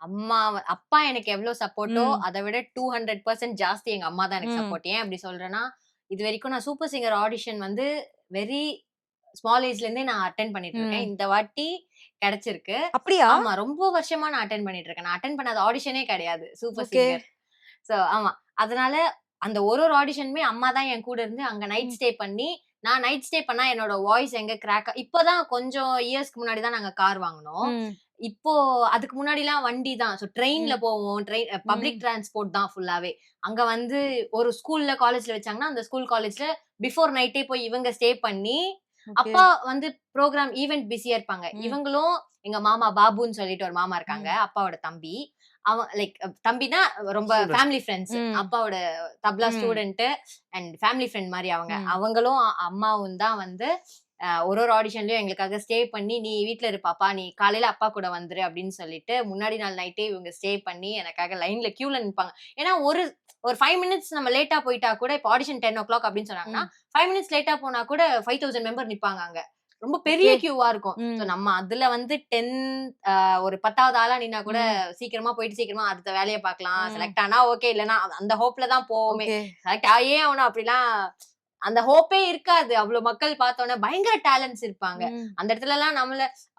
அப்பா எனக்கு எவ்வளவு சப்போர்ட்டோ ம். அதை விட 200% ஜாஸ்தி எங்க அம்மா தான் எனக்கு ம். சப்போர்ட். ஏன் அப்படி சொல்றேன்னா, இது வரைக்கும் நான் சூப்பர் சிங்கர் ஆடிஷன் வந்து வெரி ஸ்மால் ஏஜ்ல இருந்தே நான் அட்டெண்ட் பண்ணிட்டு இருக்கேன். ம். இந்த வாட்டி கிடைச்சிருக்கு. அப்படியா? ஆமா, ரொம்ப வருஷமா நான் அட்டெண்ட் பண்ணிட்டு இருக்கேன். நான் அட்டெண்ட் பண்ணாத ஆடிஷனே கிடையாது சூப்பர் ஓகே. சிங்கர். சோ ஆமா. அதனால அந்த ஒரு ஆடிஷனுமே அம்மா தான் என் கூட இருந்து அங்க நைட் ம். ஸ்டே பண்ணி, நான் நைட் ஸ்டே பண்ணா என்னோட வாய்ஸ் எங்க கிராக் இப்பதான் கொஞ்சம் இயர்ஸ்க்கு முன்னாடி தான் நாங்க கார் வாங்குனோம். ம். இப்போ அதுக்கு முன்னாடிலாம் வண்டி தான். சோ ட்ரெயின்ல ம். போவோம். பப்ளிக் ம். டிரான்ஸ்போர்ட் தான் ஃபுல்லாவே. அங்க வந்து ஒரு ஸ்கூல்ல, காலேஜ்ல வச்சாங்கன்னா, அந்த ஸ்கூல், காலேஜ்ல பிஃபோர் நைட்டே போய் இவங்க ஸ்டே பண்ணி, ஓகே. அப்பா வந்து ப்ரோகிராம் ஈவென்ட் பிஸியா இருப்பாங்க. ம். இவங்களும் எங்க மாமா பாபுன்னு சொல்லிட்டு ஒரு மாமா இருக்காங்க. ம். அப்பாவோட தம்பி. அவன் லைக் தம்பினா ரொம்ப ஸ்டூடண்ட். Family friends. ம். அப்பாவோட தப்லா ம். ஸ்டூடண்ட் அண்ட் ஃபேமிலி ஃபிரெண்ட் மாரி அவங்க. ம். அவங்களும் அம்மாவும் தான் வந்து ஒரு ஆடிஷன்லயும் எங்களுக்காக ஸ்டே பண்ணி, "நீ வீட்ல இரு பாப்பா. நீ காலையில அப்பா கூட வந்துரு" அப்படின்னு சொல்லிட்டு, முன்னாடி நாள் நைட்டே இவங்க ஸ்டே பண்ணி எனக்காக லைன்ல கியூல நிப்பாங்க. ஏன்னா ஒரு ஒரு 5 மினிட்ஸ் நம்ம லேட்டா போயிட்டா கூட, இப்போ ஆடிஷன் 10:00 அப்படின்னு சொன்னாங்கன்னா, ம். 5 மினிட்ஸ் லேட்டா போனா கூட 5000 மெம்பர் நிப்பாங்க அங்க. ரொம்ப பெரிய ஓகே. கியூவா இருக்கும். சோ ம். நம்ம அதுல வந்து 10 அ ஒரு 10வது ஆளா நின்னா கூட ம். சீக்கிரமா போயிட்டு சீக்கிரமா அடுத்த வேலைய பார்க்கலாம். ம். செலக்ட் ஆனா ஓகே. இல்லன்னா அந்த ஹோப்ல தான் போவோமே. ஓகே. செலக்ட் ஆயே ஆவணும் அப்படிலாம் அந்த ஹோப்பே இருக்காது. அவ்ளோ மக்கள் பார்த்தோனே பயங்கர டேலண்ட்ஸ் இருப்பாங்க. ம். அந்த இடத்துலலாம்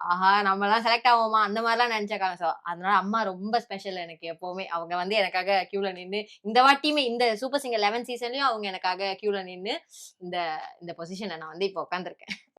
ஆஹா! நம்மலாம் செலக்ட் ஆவோமா? அந்த மாரிலாம் நெனச்ச காலம். அதனால அம்மா ரொம்ப ஸ்பெஷல் எனக்கு எப்பவுமே. அவங்க வந்து எனக்காக கியூல நின்னு, இந்த வாட்டியுமே இந்த சூப்பர் சிங்கர் 11 சீசன்லயும் அவங்க எனக்காக கியூல நின்னு, இந்த இந்த பொசிஷன்ல நான் வந்து இப்ப உட்கார்ந்துருக்கேன்.